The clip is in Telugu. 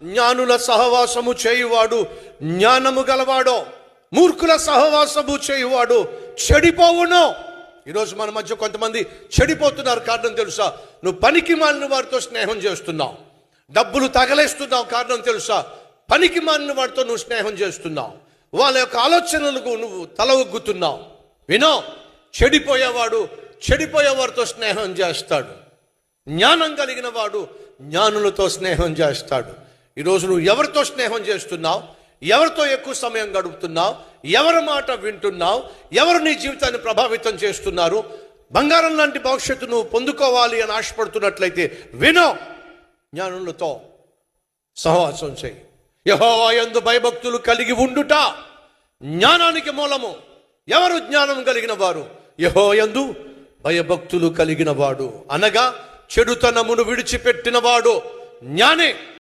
జ్ఞానుల సహవాసము చేయువాడు జ్ఞానము గలవాడో, మూర్ఖుల సహవాసము చేయువాడు చెడిపోవును. ఈరోజు మన మధ్య కొంతమంది చెడిపోతున్నారు. కారణం తెలుసా? నువ్వు పనికి మాలిన వారితో స్నేహం చేస్తున్నావు. డబ్బులు తగలేస్తున్నావు. కారణం తెలుసా? పనికి మాలిన వాడితో నువ్వు స్నేహం చేస్తున్నావు. వాళ్ళ యొక్క ఆలోచనలకు నువ్వు తల ఒగ్గుతున్నావు. వినో, చెడిపోయేవాడితో స్నేహం చేస్తాడు. జ్ఞానం కలిగిన వాడు జ్ఞానులతో స్నేహం చేస్తాడు. ఈరోజు నువ్వు ఎవరితో స్నేహం చేస్తున్నావు? ఎవరితో ఎక్కువ సమయం గడుపుతున్నావు? ఎవరి మాట వింటున్నావు? ఎవరు నీ జీవితాన్ని ప్రభావితం చేస్తున్నారు? బంగారం లాంటి భవిష్యత్తు నువ్వు పొందుకోవాలి అని ఆశపడుతున్నట్లయితే వినో, జ్ఞానులతో సహవాసం చేయి. యెహోవా యందు భయభక్తులు కలిగి ఉండుట జ్ఞానానికి మూలము. ఎవరు జ్ఞానం కలిగిన వారు? యెహోవా యందు భయభక్తులు కలిగిన వాడు అనగా చెడుతనమును విడిచిపెట్టిన వాడు జ్ఞానే.